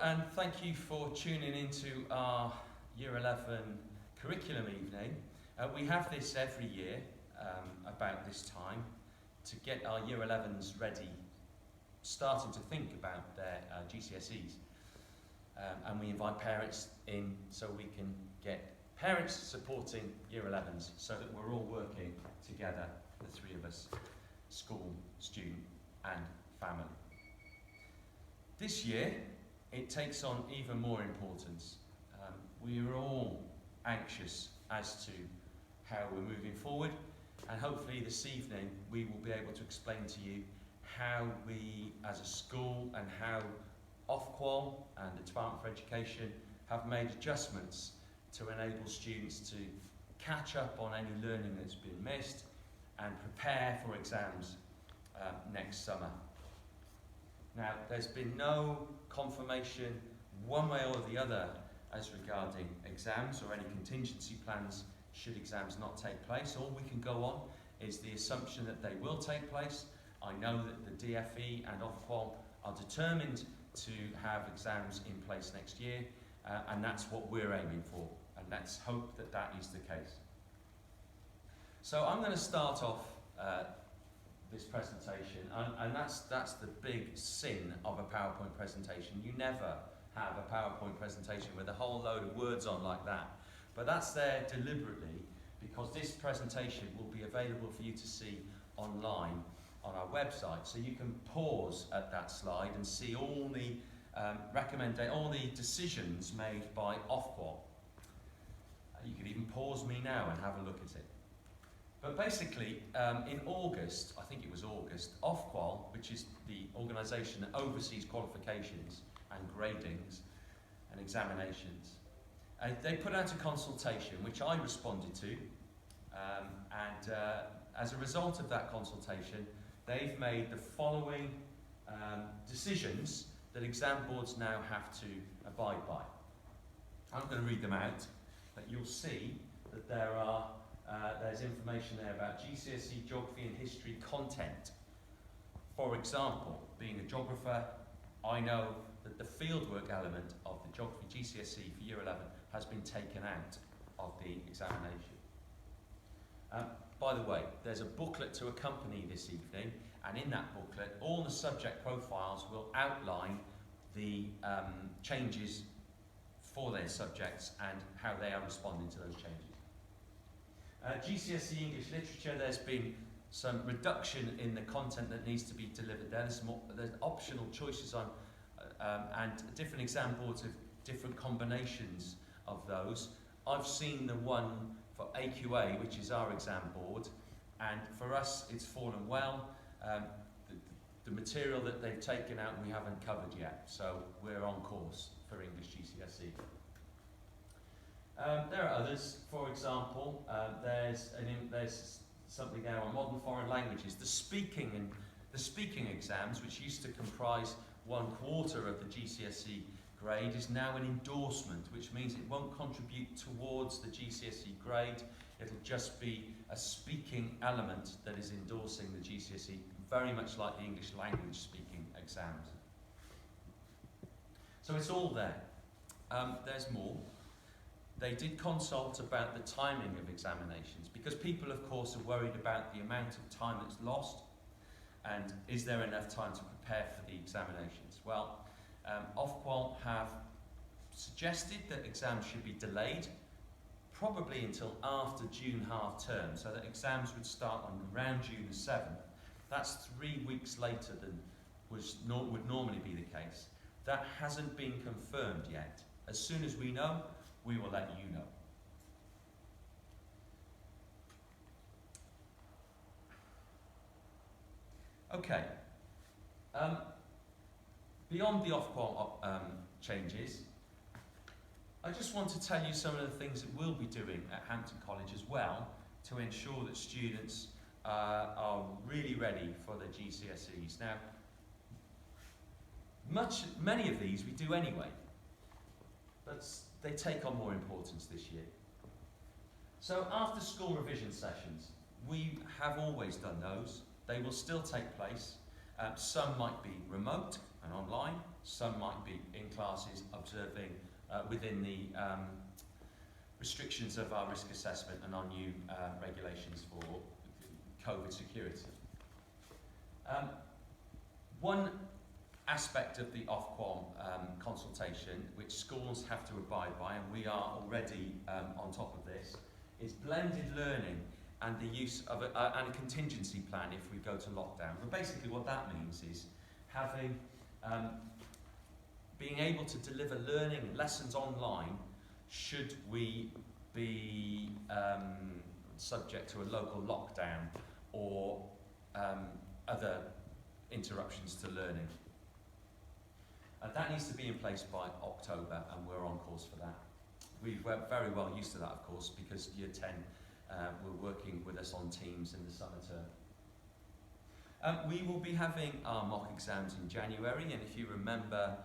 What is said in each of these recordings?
and thank you for tuning into our Year 11 curriculum evening. We have this every year about this time to get our Year 11s ready, starting to think about their GCSEs. And we invite parents in so we can get parents supporting Year 11s so that we're all working together, the three of us, school, student and family. This year, it takes on even more importance. We are all anxious as to how we're moving forward, and hopefully this evening we will be able to explain to you how we as a school and how Ofqual and the Department for Education have made adjustments to enable students to catch up on any learning that's been missed and prepare for exams next summer. Now, there's been no confirmation one way or the other as regarding exams or any contingency plans should exams not take place. All we can go on is the assumption that they will take place. I know that the DFE and Ofqual are determined to have exams in place next year, and that's what we're aiming for, and let's hope that that is the case. So I'm going to start off this presentation, and that's the big sin of a PowerPoint presentation. You never have a PowerPoint presentation with a whole load of words on like that, but that's there deliberately because this presentation will be available for you to see online on our website, so you can pause at that slide and see all the all the decisions made by Ofqual. You could even pause me now and have a look at it. But basically, in August, I think it was August, Ofqual, which is the organisation that oversees qualifications and gradings and examinations, they put out a consultation which I responded to, and as a result of that consultation, they've made the following decisions that exam boards now have to abide by. I'm going to read them out, but you'll see that there's information there about GCSE geography and history content. For example, being a geographer, I know that the fieldwork element of the geography GCSE for Year 11 has been taken out of the examination. By the way, there's a booklet to accompany this evening, and in that booklet, all the subject profiles will outline the changes for their subjects and how they are responding to those changes. GCSE English Literature, there's been some reduction in the content that needs to be delivered there. There's optional choices on and different exam boards have different combinations of those. I've seen the one for AQA, which is our exam board, and for us it's fallen well. The material that they've taken out we haven't covered yet, so we're on course for English GCSE. There are others. For example, there's something there on modern foreign languages. The speaking exams, which used to comprise 1/4 of the GCSE grade, is now an endorsement, which means it won't contribute towards the GCSE grade. It'll just be a speaking element that is endorsing the GCSE, very much like the English language speaking exams. So it's all there. There's more. They did consult about the timing of examinations because people, of course, are worried about the amount of time that's lost and is there enough time to prepare for the examinations. Well, Ofqual have suggested that exams should be delayed probably until after June half term, so that exams would start on around June the 7th. That's 3 weeks later than would normally be the case. That hasn't been confirmed yet. As soon as we know, we will let you know. Okay. Beyond the Ofqual changes, I just want to tell you some of the things that we'll be doing at Hampton College as well to ensure that students are really ready for their GCSEs. Now, many of these we do anyway, but they take on more importance this year. So after school revision sessions, we have always done those. They will still take place. Some might be remote and online, Some might be in classes observing within the restrictions of our risk assessment and our new regulations for COVID security. One aspect of the Ofqual consultation, which schools have to abide by, and we are already on top of this, is blended learning and the use of and a contingency plan if we go to lockdown. But basically what that means is having, being able to deliver learning lessons online should we be subject to a local lockdown or other interruptions to learning. That needs to be in place by October, and we're on course for that. We're very well used to that, of course, because Year 10 were working with us on Teams in the summer term. We will be having our mock exams in January, and if you remember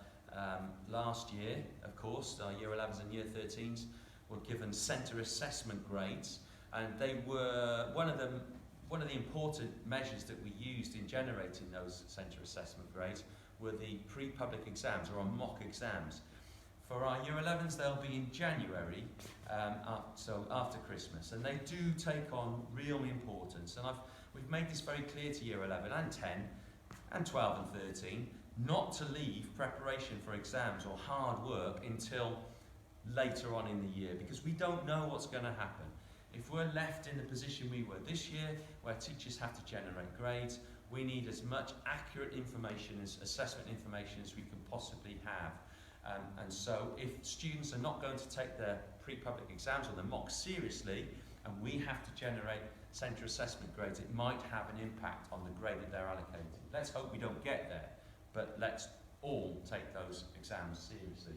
last year, of course, our Year 11s and Year 13s were given centre assessment grades, and they were one of the important measures that we used in generating those centre assessment grades were the pre-public exams, or our mock exams. For our Year 11s, they'll be in January, so after Christmas, and they do take on real importance. And we've made this very clear to Year 11 and 10 and 12 and 13, not to leave preparation for exams or hard work until later on in the year, because we don't know what's going to happen. If we're left in the position we were this year, where teachers have to generate grades, we need as much accurate information, as assessment information as we can possibly have. And so if students are not going to take their pre-public exams or their mocks seriously, and we have to generate centre assessment grades, it might have an impact on the grade that they're allocated. Let's hope we don't get there, but let's all take those exams seriously.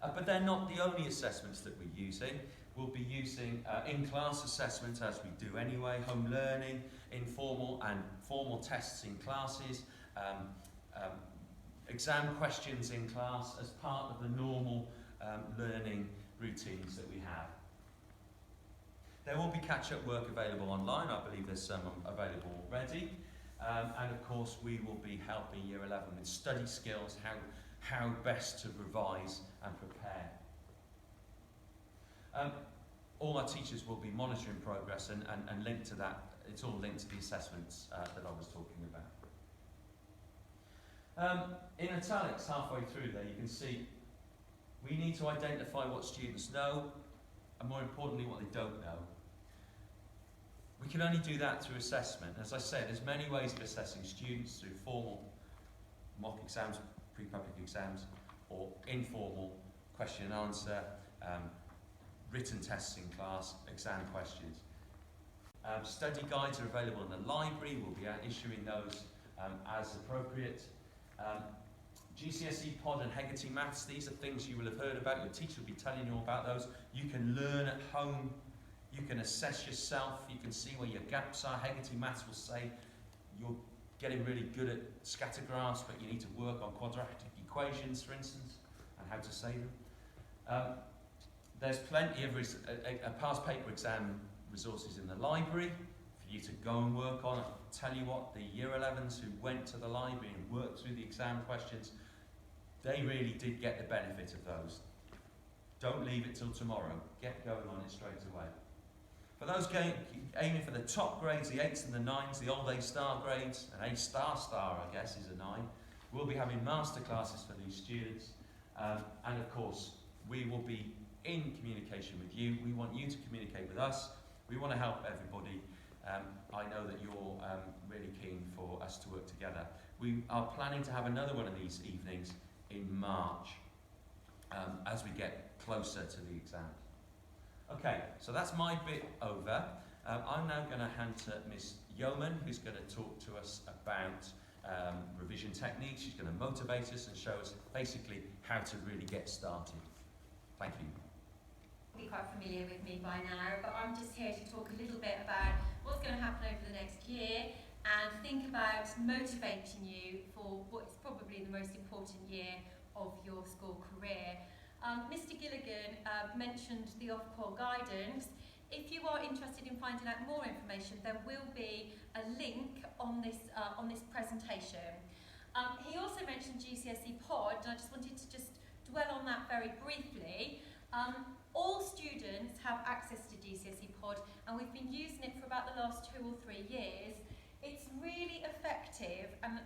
But they're not the only assessments that we're using. We'll be using in-class assessments, as we do anyway, home learning, informal and formal tests in classes, exam questions in class as part of the normal learning routines that we have. There will be catch-up work available online. I believe there's some available already. And of course, we will be helping Year 11 with study skills, how best to revise and prepare. All our teachers will be monitoring progress and linked to that. It's all linked to the assessments that I was talking about. In italics, halfway through there, you can see we need to identify what students know, and more importantly, what they don't know. We can only do that through assessment. As I said, there's many ways of assessing students, through formal mock exams, pre-public exams, or informal question and answer, written tests in class, exam questions. Study guides are available in the library. We'll be issuing those as appropriate. Gcse Pod and Hecate Maths, these are things you will have heard about. Your teacher will be telling you about those. You can learn at home. You can assess yourself. You can see where your gaps are. Hecate Maths will say you're getting really good at scatter graphs, but you need to work on quadratic equations, for instance, and how to say them. There's plenty of past paper exam resources in the library for you to go and work on. I'll tell you what, the Year 11s who went to the library and worked through the exam questions, they really did get the benefit of those. Don't leave it till tomorrow. Get going on it straight away. For those aiming for the top grades, the 8s and the 9s, the old A-star grades, an A-star, I guess, is a 9, we'll be having master classes for these students. And of course, we will be in communication with you. We want you to communicate with us. We want to help everybody. I know that you're really keen for us to work together. We are planning to have another one of these evenings in March as we get closer to the exams. Okay, so that's my bit over. I'm now going to hand to Miss Yeoman, who's going to talk to us about revision techniques. She's going to motivate us and show us basically how to really get started. Thank you. You'll be quite familiar with me by now, but I'm just here to talk a little bit about what's going to happen over the next year and think about motivating you for what's probably the most important year of your school career. Mr. Gilligan mentioned the Ofqual guidance. If you are interested in finding out more information, there will be a link on this presentation. He also mentioned Gcse Pod, and I just wanted to just dwell on that very briefly. All students have access to Gcse Pod, and we've been using it for about the last 2 or 3 years. It's really effective, and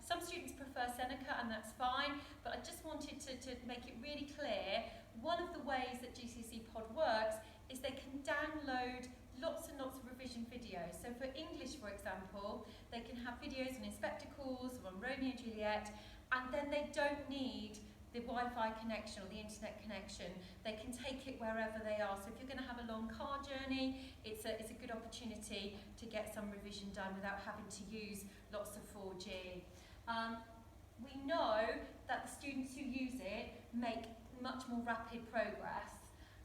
some students prefer Seneca, and that's fine, but I just wanted to make it really clear, one of the ways that Gcse Pod works is they can download lots and lots of revision videos. So for English, for example, they can have videos on Inspector Calls or on Romeo and Juliet, and then they don't need the Wi-Fi connection or the internet connection. They can take it wherever they are. So if you're going to have a long car journey, it's a good opportunity to get some revision done without having to use lots of 4G. We know that the students who use it make much more rapid progress,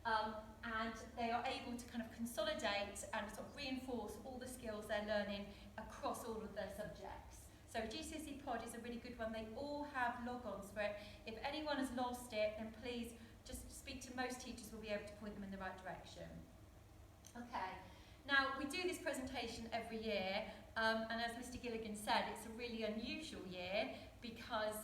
and they are able to kind of consolidate and sort of reinforce all the skills they're learning across all of their subjects. So Gcse Pod is a really good one. They all have logons for it. If anyone has lost it, then please just speak to most teachers. Will be able to point them in the right direction. Okay. Now, we do this presentation every year, and as Mr. Gilligan said, it's a really unusual year because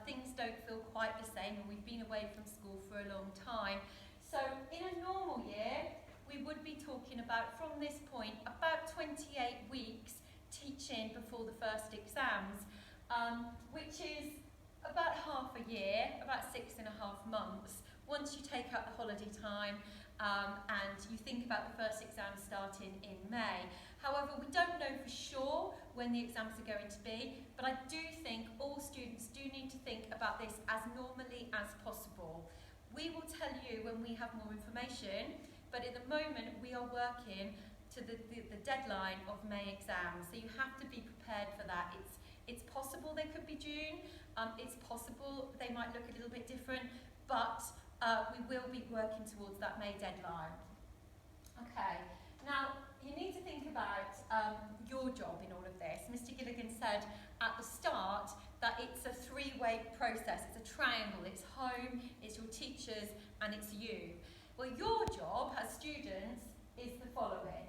things don't feel quite the same, and we've been away from school for a long time. So in a normal year, we would be talking about, from this point, about 28 weeks teaching before the first exams, which is about half a year, about 6.5 months, once you take out the holiday time and you think about the first exam starting in May. However, we don't know for sure when the exams are going to be, but I do think all students do need to think about this as normally as possible. We will tell you when we have more information, but at the moment we are working to the deadline of May exams, so you have to be prepared for that. It's possible they could be June, it's possible they might look a little bit different, but we will be working towards that May deadline. Okay, now you need to think about your job in all of this. Mr. Gilligan said at the start that it's a 3-way process, it's a triangle, it's home, it's your teachers, and it's you. Well, your job as students is the following.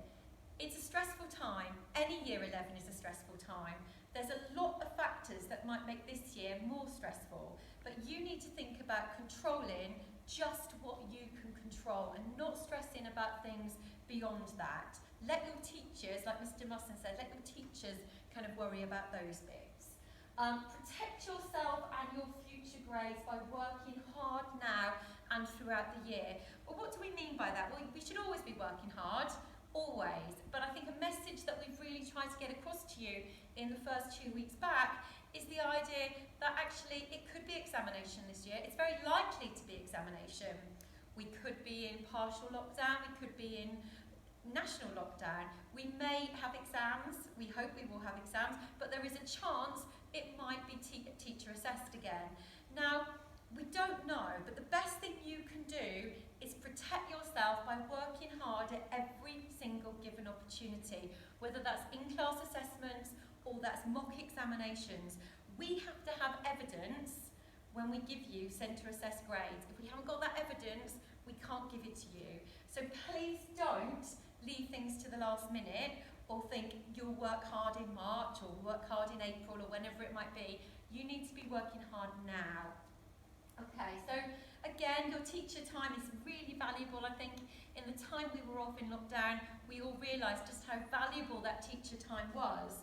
It's a stressful time. Any year 11 is a stressful time. There's a lot of factors that might make this year more stressful, but you need to think about controlling just what you can control and not stressing about things beyond that. Let your teachers, like Mr. Musson said, let your teachers kind of worry about those bits. Protect yourself and your future grades by working hard now and throughout the year. Well, what do we mean by that? Well, we should always be working hard, always, but I think a message that we've really tried to get across to you in the first 2 weeks back is the idea that actually it could be examination this year. It's very likely to be examination. We could be in partial lockdown, we could be in national lockdown. We may have exams, we hope we will have exams, but there is a chance it might be teacher assessed again. Now, we don't know, but the best thing you can do is protect yourself by working hard at every single given opportunity, whether that's in-class assessments or that's mock examinations. We have to have evidence when we give you centre-assessed grades. If we haven't got that evidence, we can't give it to you. So please don't leave things to the last minute or think you'll work hard in March or work hard in April or whenever it might be. You need to be working hard now. Okay, so again, your teacher time is really valuable. I think in the time we were off in lockdown, we all realised just how valuable that teacher time was.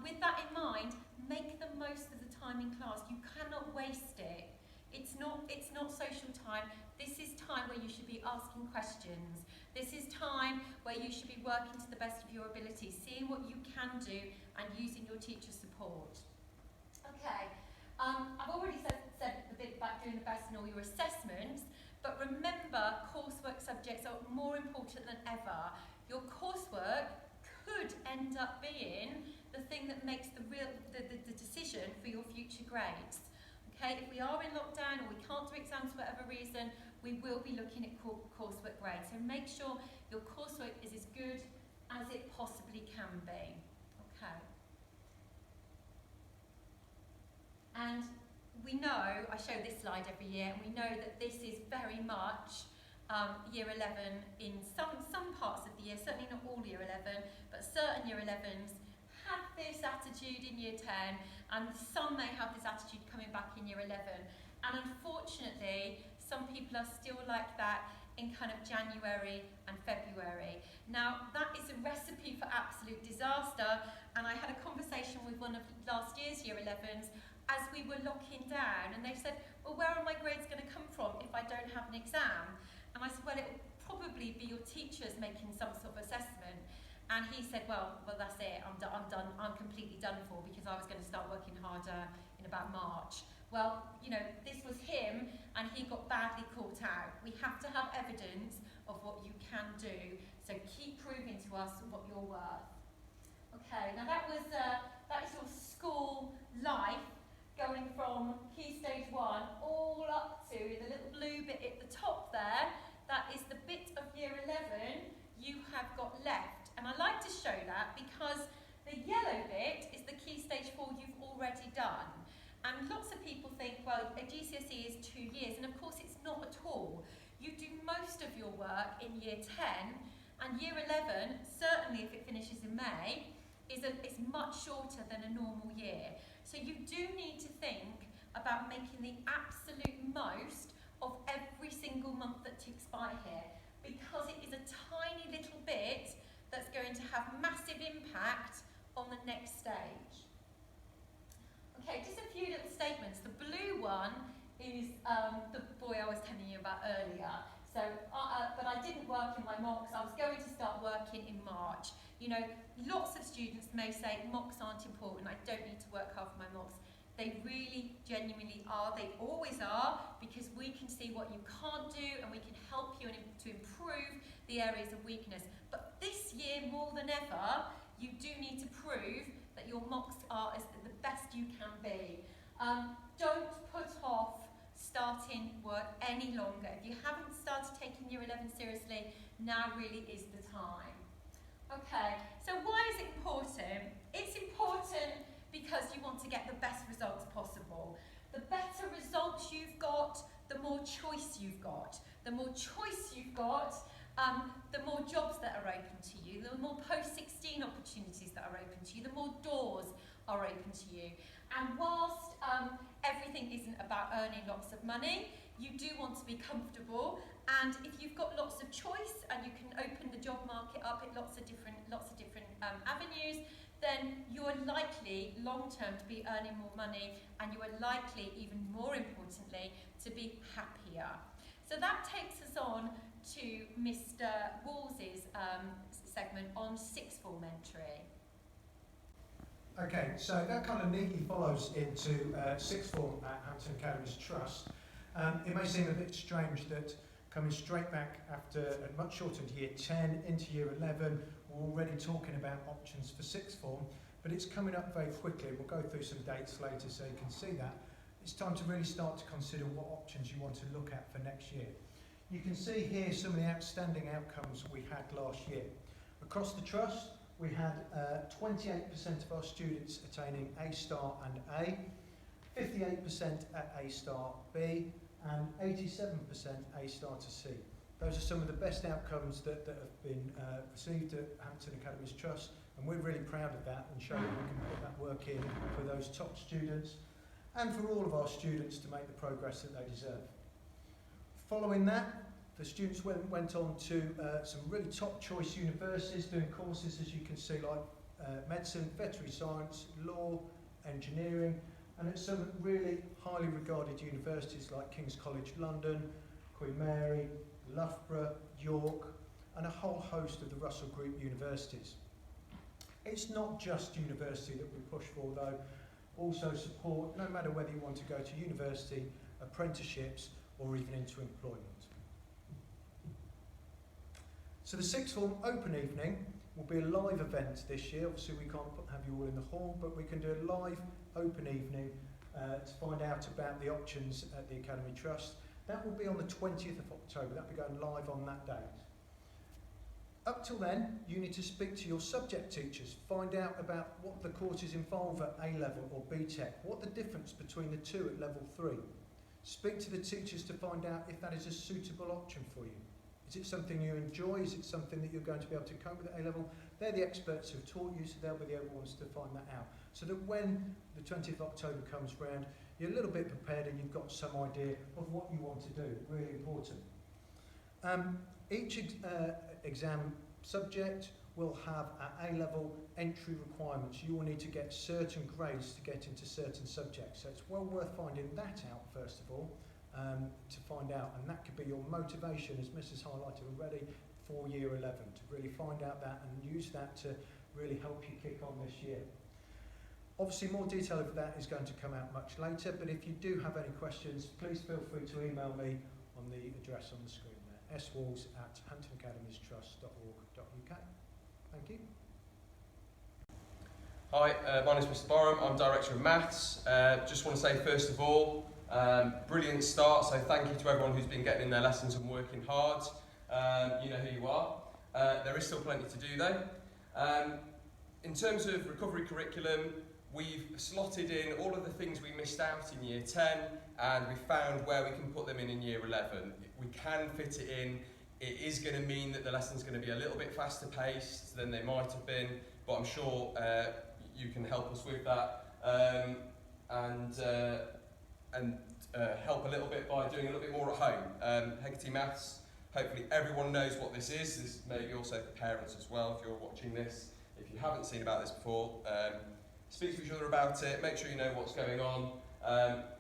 With that in mind, make the most of the time in class. You cannot waste it. It's not social time. This is time where you should be asking questions. This is time where you should be working to the best of your ability, seeing what you can do and using your teacher support. Okay, I've already said the bit about doing the best in all your assessments, but remember coursework subjects are more important than ever. Your coursework could end up being the thing that makes the decision for your future grades. Okay, if we are in lockdown or we can't do exams for whatever reason, we will be looking at coursework grades. So make sure your coursework is as good as it possibly can be. Okay. And we know, I show this slide every year, and we know that this is very much year 11 in some parts of the year, certainly not all year 11, but certain year 11s had this attitude in year 10, and some may have this attitude coming back in year 11. And unfortunately, some people are still like that in kind of January and February. Now, that is a recipe for absolute disaster, and I had a conversation with one of last year's year 11s as we were locking down, and they said, well, where are my grades going to come from if I don't have an exam? And I said, well, it will probably be your teachers making some sort of assessment. And he said, well, that's it, I'm done, I'm completely done for, because I was going to start working harder in about March. Well, you know, this was him, and he got badly caught out. We have to have evidence of what you can do, so keep proving to us what you're worth. Okay, now that is your school life, going from Key Stage 1 all up to the little blue bit at the top there. That is the bit of year 11 you have got left. And I like to show that because the yellow bit is the Key Stage 4 you've already done. And lots of people think, well, a GCSE is 2 years, and of course it's not at all. You do most of your work in year 10, and year 11, certainly if it finishes in May, is much shorter than a normal year. So you do need to think about making the absolute most of every single month that ticks by here, because it is a tiny little bit that's going to have massive impact on the next stage. Okay, just a few little statements. The blue one is the boy I was telling you about earlier. So, but I didn't work in my mocks. I was going to start working in March. You know, lots of students may say mocks aren't important, I don't need to work hard for my mocks. They really, genuinely are. They always are, because we can see what you can't do, and we can help you to improve the areas of weakness. But this year, more than ever, you do need to prove that your mocks are the best you can be. Don't put off starting work any longer. If you haven't started taking year 11 seriously, now really is the time. Okay, so why is it important? It's important because you want to get the best results possible. The better results you've got, the more choice you've got. The more choice you've got, the more jobs that are open to you, the more post-16 opportunities that are open to you, the more doors are open to you. And whilst everything isn't about earning lots of money, you do want to be comfortable, and if you've got lots of choice and you can open the job market up at lots of different avenues, then you are likely long-term to be earning more money, and you are likely, even more importantly, to be happier. So that takes us on to Mr. Walls's segment on sixth form entry. Okay, so that kind of neatly follows into sixth form at Hampton Academies Trust. It may seem a bit strange that coming straight back after a much shortened year 10 into year 11, we're already talking about options for sixth form, but it's coming up very quickly. We'll go through some dates later so you can see that. It's time to really start to consider what options you want to look at for next year. You can see here some of the outstanding outcomes we had last year. Across the Trust, we had 28% of our students attaining A star and A, 58% at A star B, and 87% A star to C. Those are some of the best outcomes that have been received at Hampton Academies Trust, and we're really proud of that and show that we can put that work in for those top students and for all of our students to make the progress that they deserve. Following that, the students went on to some really top choice universities doing courses, as you can see, like medicine, veterinary science, law, engineering, and at some really highly regarded universities like King's College London, Queen Mary, Loughborough, York, and a whole host of the Russell Group universities. It's not just university that we push for though, also support, no matter whether you want to go to university, apprenticeships, or even into employment. So the sixth form open evening will be a live event this year. Obviously we can't have you all in the hall, but we can do a live open evening to find out about the options at the Academy Trust. That will be on the 20th of October. That'll be going live on that date. Up till then, you need to speak to your subject teachers, find out about what the courses involve at A-level or B-Tech, what the difference between the two at level 3. Speak to the teachers to find out if that is a suitable option for you. Is it something you enjoy? Is it something that you're going to be able to cope with at A-level? They're the experts who've taught you, so they'll be the able ones to find that out. So that when the 20th of October comes round, you're a little bit prepared and you've got some idea of what you want to do. Really important. Each exam subject will have at A-level entry requirements. You will need to get certain grades to get into certain subjects. So it's well worth finding that out first of all, to find out. And that could be your motivation, as Mrs. highlighted already, for year 11, to really find out that and use that to really help you kick on this year. Obviously more detail of that is going to come out much later, but if you do have any questions, please feel free to email me on the address on the screen there, swalls@hamptonacademiestrust.org.uk. Thank you. Hi, my name is Mr. Borum. I'm Director of Maths. Just want to say first of all, brilliant start, so thank you to everyone who's been getting in their lessons and working hard. You know who you are. There is still plenty to do though. In terms of recovery curriculum, we've slotted in all of the things we missed out in year 10 and we found where we can put them in year 11. We can fit it in. It is going to mean that the lesson's going to be a little bit faster paced than they might have been, but I'm sure you can help us with that and help a little bit by doing a little bit more at home. Hecate Maths, hopefully everyone knows what this is. This may be also for parents as well if you're watching this. If you haven't seen about this before, speak to each other about it, make sure you know what's going on.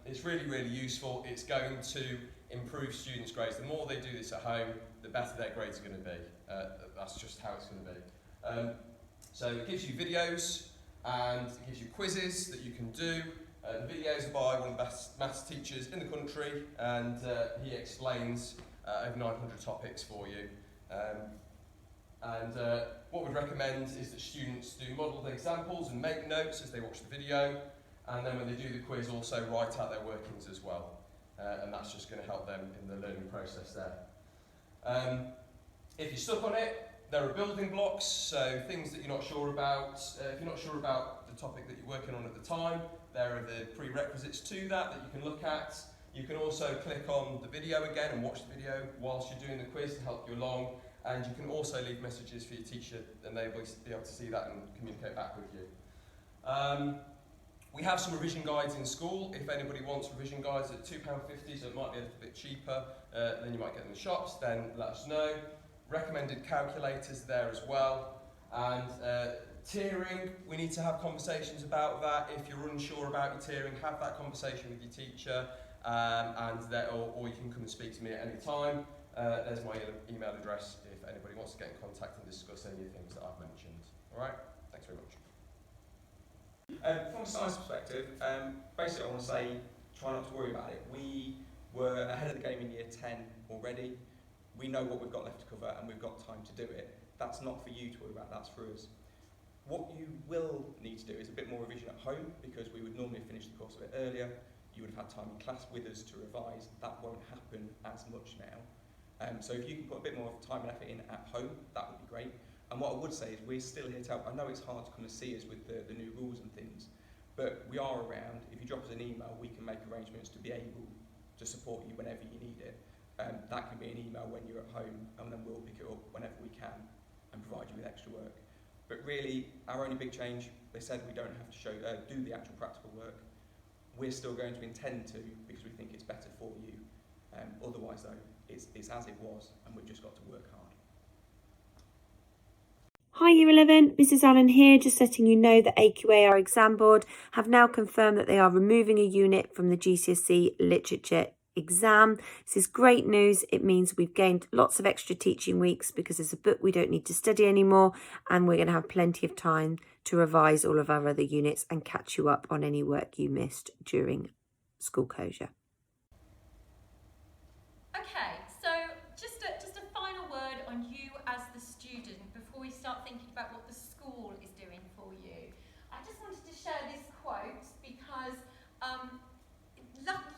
It's really, really useful. It's going to improve students' grades. The more they do this at home, the better their grades are going to be. That's just how it's going to be. So it gives you videos and it gives you quizzes that you can do. The videos are by one of the best maths teachers in the country, and he explains over 900 topics for you. What we'd recommend is that students do modelled examples and make notes as they watch the video, and then when they do the quiz also write out their workings as well. And that's just going to help them in the learning process there. If you're stuck on it, there are building blocks, so things that you're not sure about. If you're not sure about the topic that you're working on at the time, there are the prerequisites to that you can look at. You can also click on the video again and watch the video whilst you're doing the quiz to help you along. And you can also leave messages for your teacher and they'll be able to see that and communicate back with you. We have some revision guides in school. If anybody wants revision guides at £2.50, so it might be a little bit cheaper than you might get in the shops, then let us know. Recommended calculators there as well. And tiering, we need to have conversations about that. If you're unsure about your tiering, have that conversation with your teacher, or you can come and speak to me at any time. There's my email address if anybody wants to get in contact and discuss any of the things that I've mentioned. Alright, thanks very much. From a science perspective, basically I want to say try not to worry about it. We were ahead of the game in year 10 already. We know what we've got left to cover and we've got time to do it. That's not for you to worry about, that's for us. What you will need to do is a bit more revision at home, because we would normally finish the course a bit earlier. You would have had time in class with us to revise. That won't happen as much now. So if you can put a bit more time and effort in at home, that would be great. And what I would say is we're still here to help. I know it's hard to come and see us with the new rules and things, but we are around. If you drop us an email, we can make arrangements to be able to support you whenever you need it. That can be an email when you're at home, and then we'll pick it up whenever we can and provide you with extra work. But really, our only big change, they said we don't have to do the actual practical work. We're still going to intend to, because we think it's better for you. Otherwise though, it's as it was, and we've just got to work hard. Hi Year 11, Mrs Allen here, just letting you know that AQA, our exam board, have now confirmed that they are removing a unit from the GCSE literature exam. This is great news. It means we've gained lots of extra teaching weeks because there's a book we don't need to study anymore, and we're going to have plenty of time to revise all of our other units and catch you up on any work you missed during school closure. Okay, so just a final word on you as the student before we start thinking about what the school is doing for you. I just wanted to share this quote because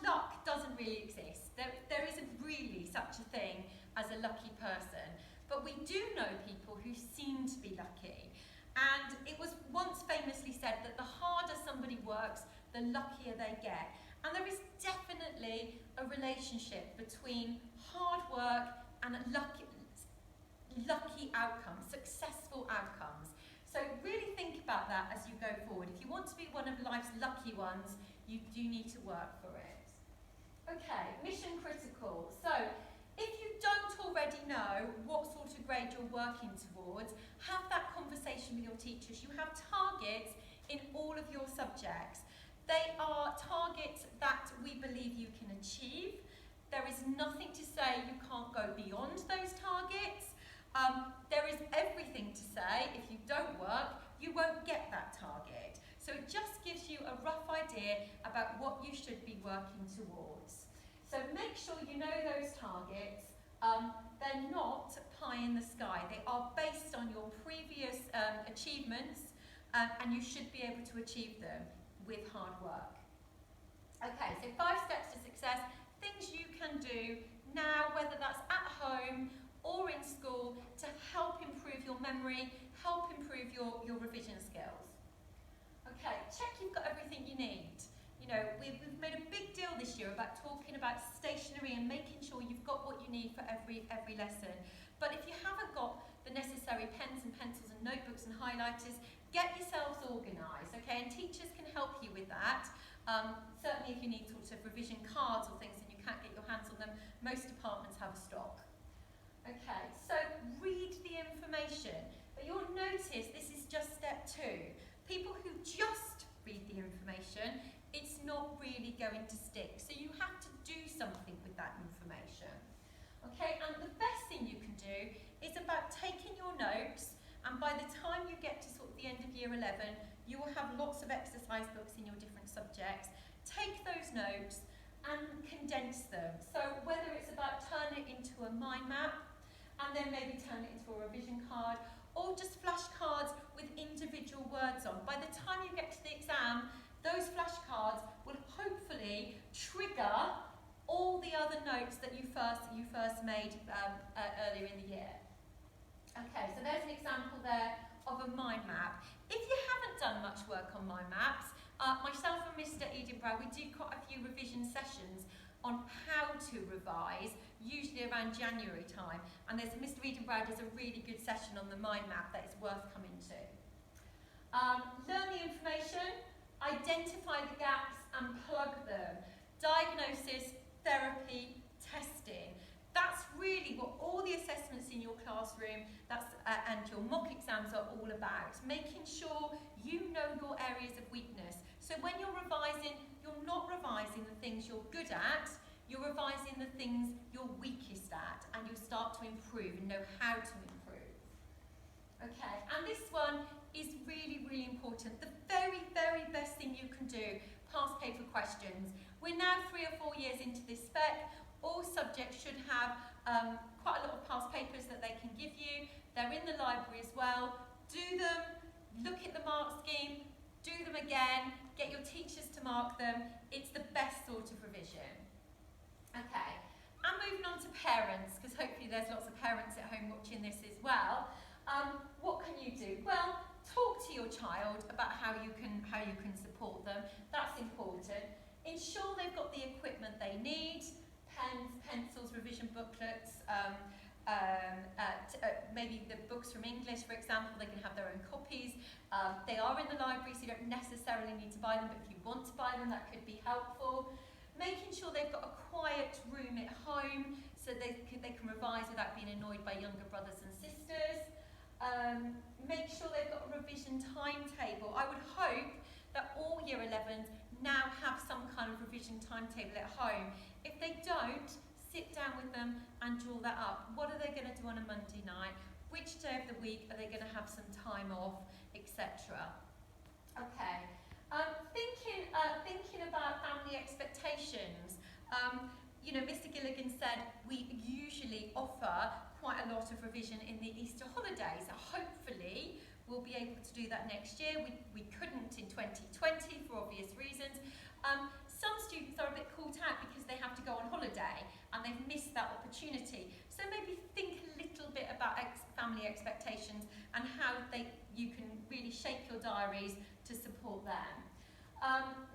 luck doesn't really exist. There isn't really such a thing as a lucky person, but we do know people who seem to be lucky. And it was once famously said that the harder somebody works, the luckier they get. And there is definitely a relationship between hard work and lucky outcomes, successful outcomes. So really think about that as you go forward. If you want to be one of life's lucky ones, you do need to work for it. Okay, mission critical. So if you don't already know what sort of grade you're working towards, have that conversation with your teachers. You have targets in all of your subjects. They are targets that we believe you can achieve. There is nothing to say you can't go beyond those targets. There is everything to say if you don't work, you won't get that target. So it just gives you a rough idea about what you should be working towards. So make sure you know those targets. They're not pie in the sky. They are based on your previous achievements, and you should be able to achieve them with hard work. Okay, so 5 steps to success, things you can do now, whether that's at home or in school, to help improve your memory, help improve your revision skills. Okay, check you've got everything you need. You know, we've made a big deal this year about talking about stationery and making sure you've got what you need for every lesson. But if you haven't got the necessary pens and pencils and notebooks and highlighters, get yourselves organised, okay? And teachers can help you with that. Certainly if you need sort of revision cards or things and you can't get your hands on them, most departments have a stock. Okay, so read the information. But you'll notice this is just step 2. People who just read the information, it's not really going to stick. So you have to do something with that information. Okay, and the best thing you can do is about taking your notes, and by the time you get to sort of the end of year 11, you will have lots of exercise books in your different subjects. Take those notes and condense them. So whether it's about turning it into a mind map, and then maybe turn it into a revision card, or just flashcards with individual words on. By the time you get to the exam, those flashcards will hopefully trigger all the other notes that you first made earlier in the year. Okay, so there's an example there of a mind map. If you haven't done much work on mind maps, myself and Mr. Edenbrow, we do quite a few revision sessions on how to revise, usually around January time. And Mr. Edenbrow does a really good session on the mind map that is worth coming to. Learn the information, identify the gaps and plug them. Diagnosis, therapy, testing. That's really what all the assessments in your classroom and your mock exams are all about. Making sure you know your areas of weakness. So when you're revising, you're not revising the things you're good at, you're revising the things you're weakest at, and you'll start to improve and know how to improve. Okay, and this one is really, really important. The very, very best thing you can do, past paper questions. We're now 3 or 4 years into this spec. All subjects should have quite a lot of past papers that they can give you. They're in the library as well. Do them, look at the mark scheme, do them again, get your teachers to mark them. It's the best sort of revision. Okay, and moving on to parents, because hopefully there's lots of parents at home watching this as well. What can you do? Well, talk to your child about how you can support them. That's important. Ensure they've got the equipment they need. Pens, pencils, revision booklets, maybe the books from English, for example, they can have their own copies. They are in the library, so you don't necessarily need to buy them, but if you want to buy them, that could be helpful. Making sure they've got a quiet room at home so they can revise without being annoyed by younger brothers and sisters. Make sure they've got a revision timetable. I would hope that all Year 11s now have some kind of revision timetable at home. If they don't, sit down with them and draw that up. What are they going to do on a Monday night? Which day of the week are they going to have some time off, etc. Okay. Thinking about family expectations. You know, Mr. Gilligan said we usually offer quite a lot of revision in the Easter holidays. So hopefully we'll be able to do that next year. We couldn't in 2020 for obvious reasons. Some students are a bit caught out because they have to go on holiday and they've missed that opportunity. So maybe think a little bit about family expectations and how you can really shape your diaries to support them.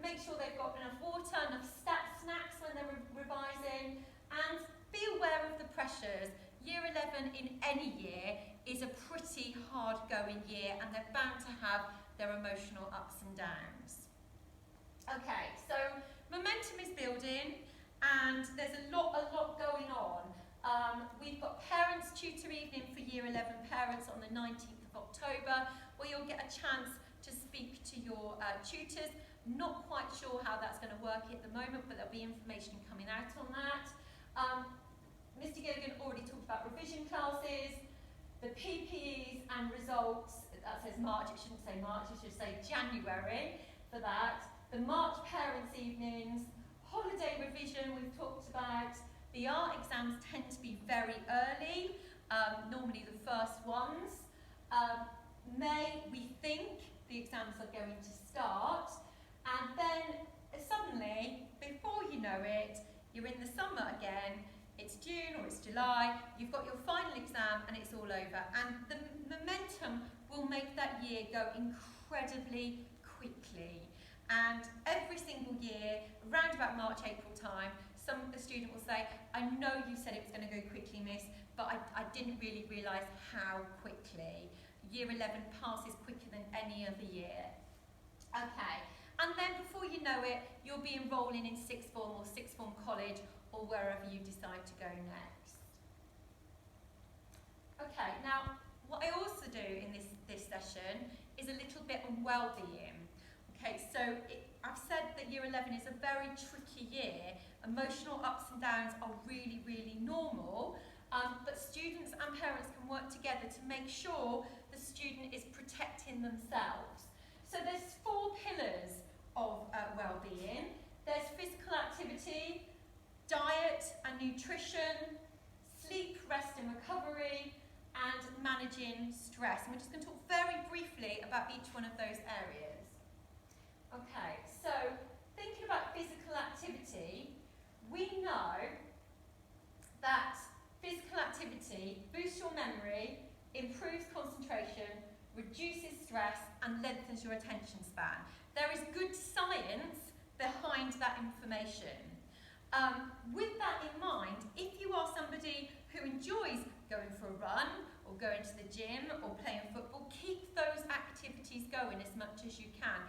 Make sure they've got enough water, enough snacks when they're revising, and be aware of the pressures. Year 11 in any year is a pretty hard-going year, and they're bound to have their emotional ups and downs. Okay, so momentum is building, and there's a lot going on. We've got Parents Tutor Evening for Year 11 parents on the 19th of October, where you'll get a chance to speak to your tutors. Not quite sure how that's going to work at the moment, but there'll be information coming out on that. Mr. Gilligan already talked about revision classes, the PPEs and results. That says March, it shouldn't say March, it should say January for that. The March Parents' Evenings, holiday revision we've talked about. The art exams tend to be very early, normally the first ones. May, we think, the exams are going to start, and then suddenly, before you know it, you're in the summer again. It's June or it's July, you've got your final exam and it's all over. And the momentum will make that year go incredibly quickly. And every single year, around about March, April time, a student will say, I know you said it was going to go quickly, miss, but I didn't really realise how quickly. Year 11 passes quicker than any other year. Okay, and then before you know it, you'll be enrolling in sixth form or sixth form college, or wherever you decide to go next. Okay, now what I also do in this session is a little bit on well-being. Okay, so I've said that year 11 is a very tricky year. Emotional ups and downs are really, really normal, but students and parents can work together to make sure the student is protecting themselves. So there's 4 pillars of well-being. There's physical activity, diet and nutrition, sleep, rest and recovery, and managing stress. And we're just going to talk very briefly about each one of those areas. Okay, so thinking about physical activity, we know that physical activity boosts your memory, improves concentration, reduces stress, and lengthens your attention span. There is good science behind that information. With that in mind, if you are somebody who enjoys going for a run, or going to the gym, or playing football, keep those activities going as much as you can.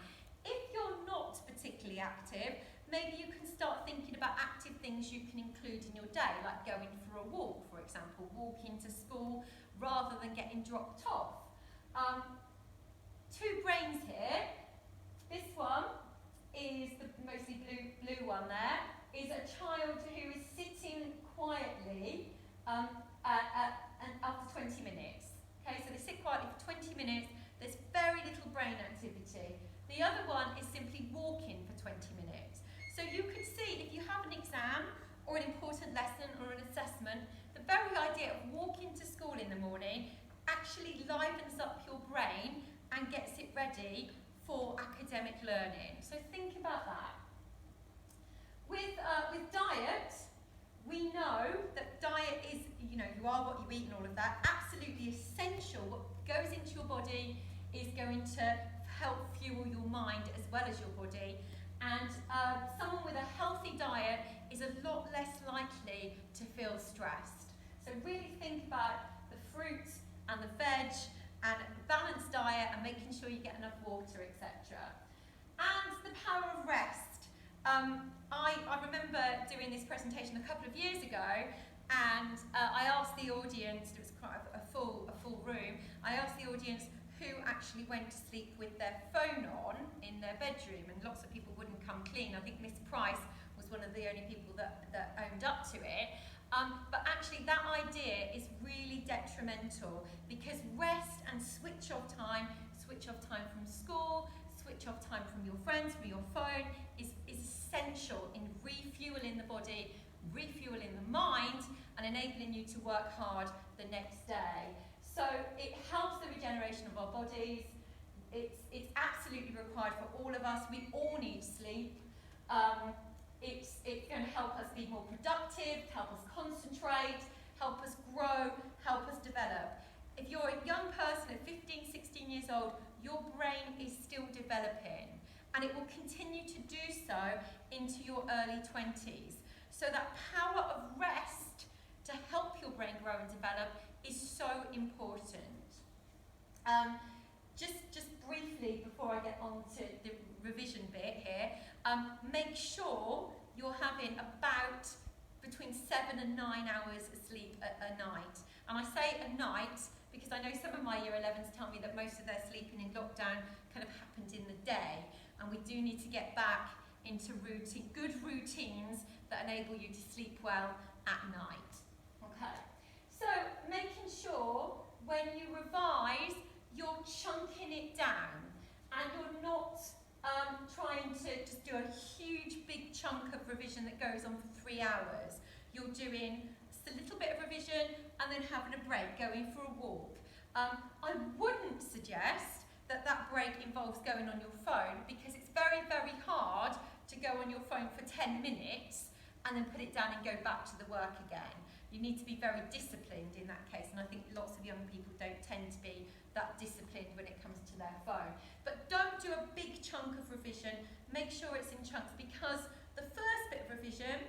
If you're not particularly active, maybe you can start thinking about active things you can include in your day, like going for a walk, for example, walking to school rather than getting dropped off. 2 brains here. This one is the mostly blue one there, is a child who is sitting quietly after 20 minutes. Okay, so they sit quietly for 20 minutes, there's very little brain activity. The other one is simply walking for 20 minutes. So you could see, if you have an exam or an important lesson or an assessment, the very idea of walking to school in the morning actually livens up your brain and gets it ready for academic learning. So think about that. With diet, we know that diet is, you are what you eat and all of that, absolutely essential. What goes into your body is going to help fuel your mind as well as your body. And someone with a healthy diet is a lot less likely to feel stressed. So really think about the fruit and the veg and a balanced diet and making sure you get enough water, etc. And the power of rest. I remember doing this presentation a couple of years ago, and I asked the audience, it was quite a full room, I asked the audience who actually went to sleep with their phone on in their bedroom, and lots of people wouldn't come clean. I think Miss Price was one of the only people that owned up to it. But actually that idea is really detrimental, because rest and switch off time from school, switch off time from your friends, from your phone, is essential in refueling the body, refueling the mind, and enabling you to work hard the next day. So it helps the regeneration of our bodies. It's absolutely required for all of us. We all need sleep. It's going to help us be more productive, help us concentrate, help us grow, help us develop. If you're a young person at 15, 16 years old, your brain is still developing, and it will continue to do so into your early 20s. So that power of rest to help your brain grow and develop important. Just briefly before I get on to the revision bit here, make sure you're having about between 7 and 9 hours of sleep a night. And I say a night because I know some of my year 11s tell me that most of their sleeping in lockdown kind of happened in the day, and we do need to get back into good routines that enable you to sleep well at night. Okay, so making sure when you revise you're chunking it down and you're not trying to just do a huge big chunk of revision that goes on for 3 hours. You're doing just a little bit of revision and then having a break, going for a walk. I wouldn't suggest that break involves going on your phone, because it's very, very hard to go on your phone for 10 minutes and then put it down and go back to the work again. You need to be very disciplined in that case, and I think lots of young people don't tend to be that disciplined when it comes to their phone. But don't do a big chunk of revision, make sure it's in chunks, because the first bit of revision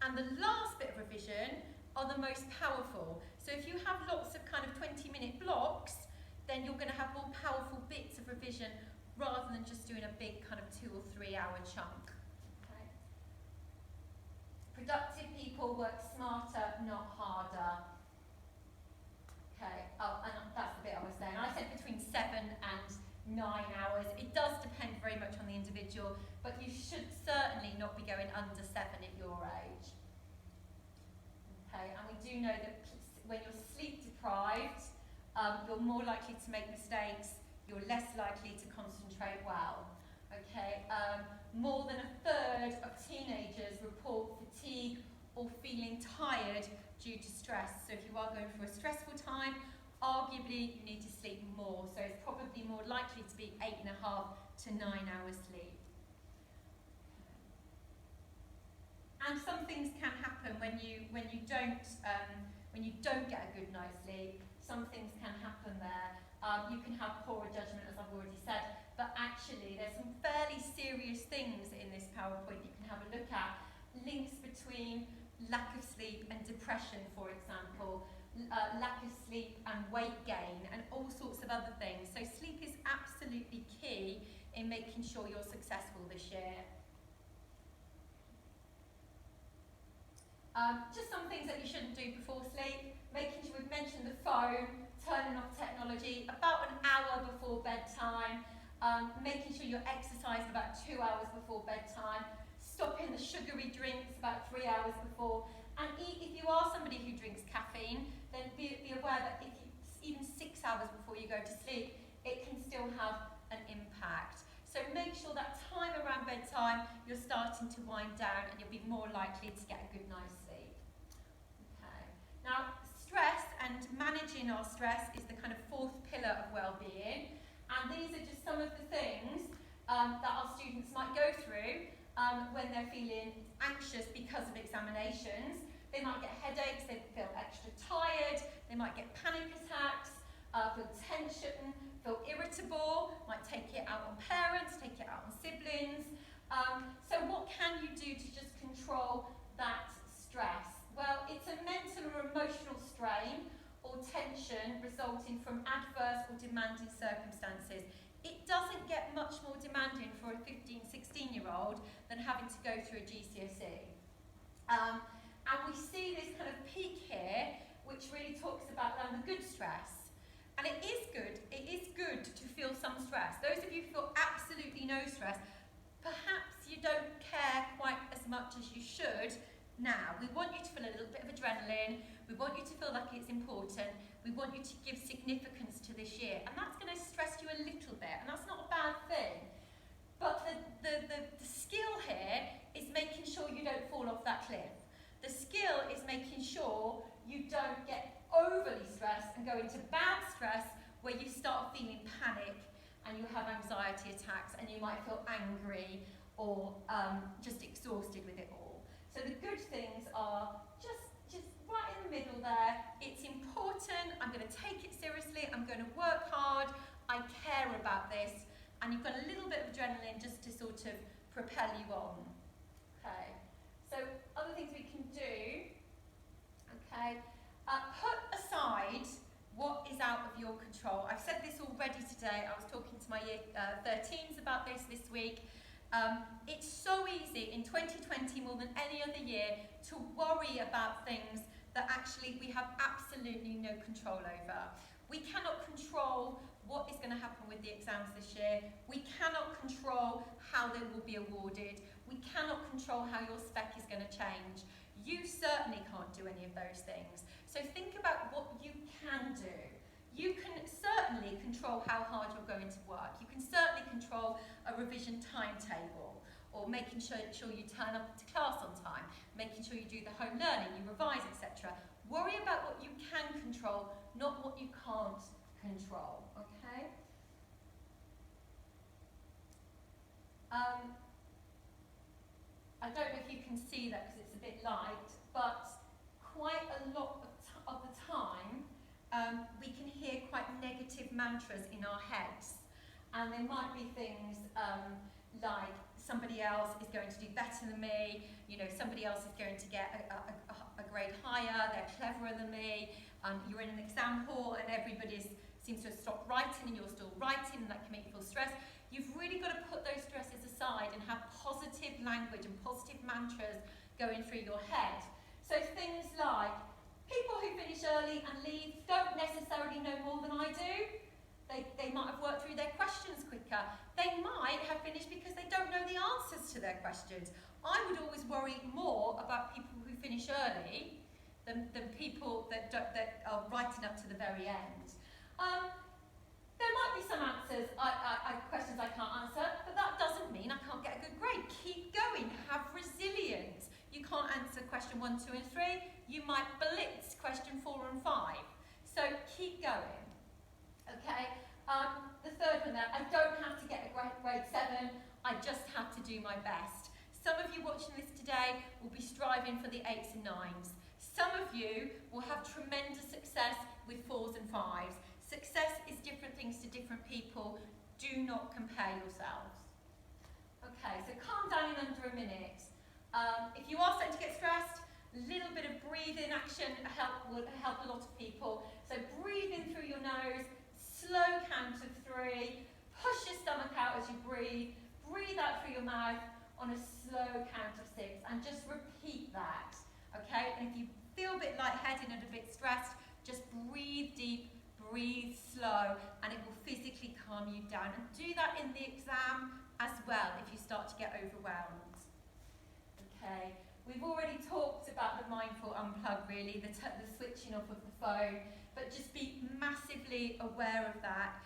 and the last bit of revision are the most powerful. So if you have lots of kind of 20-minute blocks, then you're going to have more powerful bits of revision rather than just doing a big kind of 2 or 3 hour chunk. Okay. Productive people work smarter, not harder. Okay, and that's the bit I was saying. I said between 7 and 9 hours. It does depend very much on the individual, but you should certainly not be going under 7 at your age. Okay, and we do know that when you're sleep deprived, you're more likely to make mistakes, you're less likely to concentrate well. Okay, more than a third of teenagers report fatigue or feeling tired due to stress. So if you are going through a stressful time, arguably you need to sleep more. So it's probably more likely to be 8.5 to 9 hours sleep. And some things can happen when you don't get a good night's sleep. Some things can happen there. You can have poorer judgment, as I've already said, but actually there's some fairly serious things in this PowerPoint you can have a look at. Links between lack of sleep and depression, for example, lack of sleep and weight gain, and all sorts of other things. So sleep is absolutely key in making sure you're successful this year. Just some things that you shouldn't do before sleep. Making sure we've mentioned the phone, turning off technology about an hour before bedtime, making sure you're exercising about 2 hours before bedtime, stopping the sugary drinks about 3 hours before, and if you are somebody who drinks caffeine, then be aware that if you, even 6 hours before you go to sleep, it can still have an impact. So make sure that time around bedtime you're starting to wind down, and you'll be more likely to get a good night's sleep. Okay. Now, stress and managing our stress is the kind of 4th pillar of well-being, and these are just some of the things that our students might go through when they're feeling anxious because of examinations. They might get headaches, they feel extra tired, they might get panic attacks, feel tension, feel irritable, might take it out on parents, take it out on siblings. So what can you do to just control that stress? Well, it's a mental or emotional strain or tension resulting from adverse or demanding circumstances. It doesn't get much more demanding for a 15, 16-year-old than having to go through a GCSE. And we see this kind of peak here, which really talks about the good stress. And it is good to feel some stress. Those of you who feel absolutely no stress, perhaps you don't care quite as much as you should now. We want you to feel a little bit of adrenaline. We want you to feel like it's important. We want you to give significance to this year. And that's going to stress you a little bit, and that's not a bad thing. But the skill here is making sure you don't fall off that cliff. The skill is making sure you don't get overly stressed and go into bad stress where you start feeling panic and you have anxiety attacks and you might feel angry or just exhausted with it all. So the good things are just right in the middle there. It's important, I'm going to take it seriously, I'm going to work hard, I care about this, and you've got a little bit of adrenaline just to sort of propel you on. Okay, so other things we can do, okay, put aside what already today. I was talking to my year 13s about this week. It's so easy in 2020 more than any other year to worry about things that actually we have absolutely no control over. We cannot control what is going to happen with the exams this year. We cannot control how they will be awarded. We cannot control how your spec is going to change. You certainly can't do any of those things. So think about what you can do. You can certainly control how hard you're going to work. You can certainly control a revision timetable, or making sure you turn up to class on time, making sure you do the home learning, you revise, etc. Worry about what you can control, not what you can't control, okay? I don't know if you can see that because it's a bit light, but quite a lot of the time we can hear quite negative mantras in our heads, and there might be things like somebody else is going to do better than me, you know, somebody else is going to get a grade higher, they're cleverer than me, you're in an exam hall and everybody seems to have stopped writing and you're still writing, and that can make you feel stressed. You've really got to put those stresses aside and have positive language and positive mantras going through your head. So things like, people who finish early and leave don't necessarily know more than I do. They might have worked through their questions quicker. They might have finished because they don't know the answers to their questions. I would always worry more about people who finish early than people that are writing up to the very end. There might be some answers, questions I can't answer, but that doesn't mean I can't get a good grade. Keep going, have resilience. You can't answer question 1, 2 and 3, you might blitz question 4 and 5. So keep going, okay? The third one there, I don't have to get a grade 7, I just have to do my best. Some of you watching this today will be striving for the 8s and 9s. Some of you will have tremendous success with 4s and 5s. Success is different things to different people. Do not compare yourselves. Okay, so calm down in under a minute. If you are starting to get stressed, a little bit of breathing action will help a lot of people. So breathe in through your nose, slow count of 3, push your stomach out as you breathe out through your mouth on a slow count of 6, and just repeat that, okay? And if you feel a bit lightheaded and a bit stressed, just breathe deep, breathe slow, and it will physically calm you down. And do that in the exam as well if you start to get overwhelmed. Okay, we've already talked about the mindful unplug, really, the switching off of the phone, but just be massively aware of that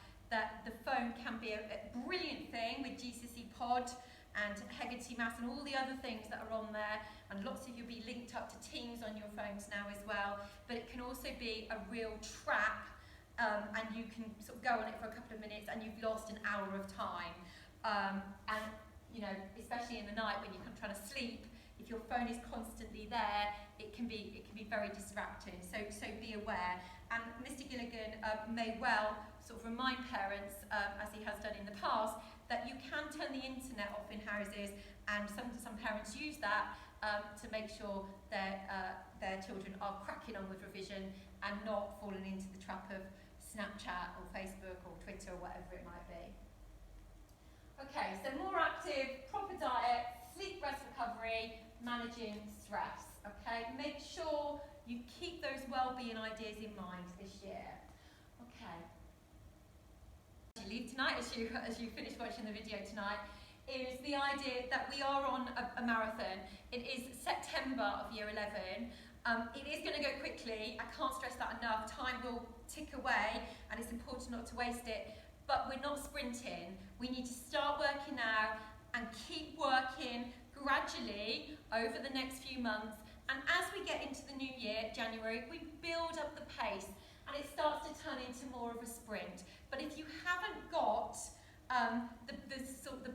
the phone can be a brilliant thing with Gcse Pod and Hecate Maths and all the other things that are on there, and lots of you will be linked up to Teams on your phones now as well, but it can also be a real trap, and you can sort of go on it for a couple of minutes and you've lost an hour of time, and you know, especially in the night when you're trying to sleep, if your phone is constantly there, it can be very distracting, so be aware. And Mr. Gilligan may well sort of remind parents, as he has done in the past, that you can turn the internet off in houses, and some parents use that to make sure their children are cracking on with revision and not falling into the trap of Snapchat or Facebook or Twitter or whatever it might be. Okay, so more active, proper diet, sleep, rest, recovery, managing stress. Okay, make sure you keep those well-being ideas in mind this year. Okay. As you leave tonight, as you finish watching the video tonight, is the idea that we are on a marathon. It is September of year 11. It is going to go quickly. I can't stress that enough. Time will tick away, and it's important not to waste it. But we're not sprinting. We need to start working now and keep working gradually over the next few months. And as we get into the new year, January, we build up the pace and it starts to turn into more of a sprint. But if you haven't got the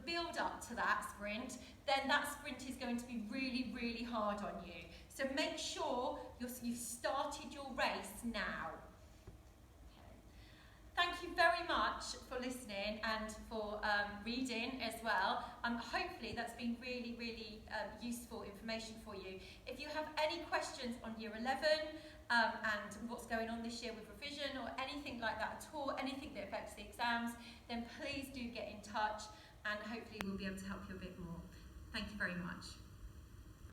build up to that sprint, then that sprint is going to be really, really hard on you. So make sure you've started your race now. Okay. thank you very much for listening and for reading as well. Hopefully that's been really, really useful information for you. If you have any questions on Year 11 and what's going on this year with revision or anything like that at all, anything that affects the exams, then please do get in touch and hopefully we'll be able to help you a bit more. Thank you very much.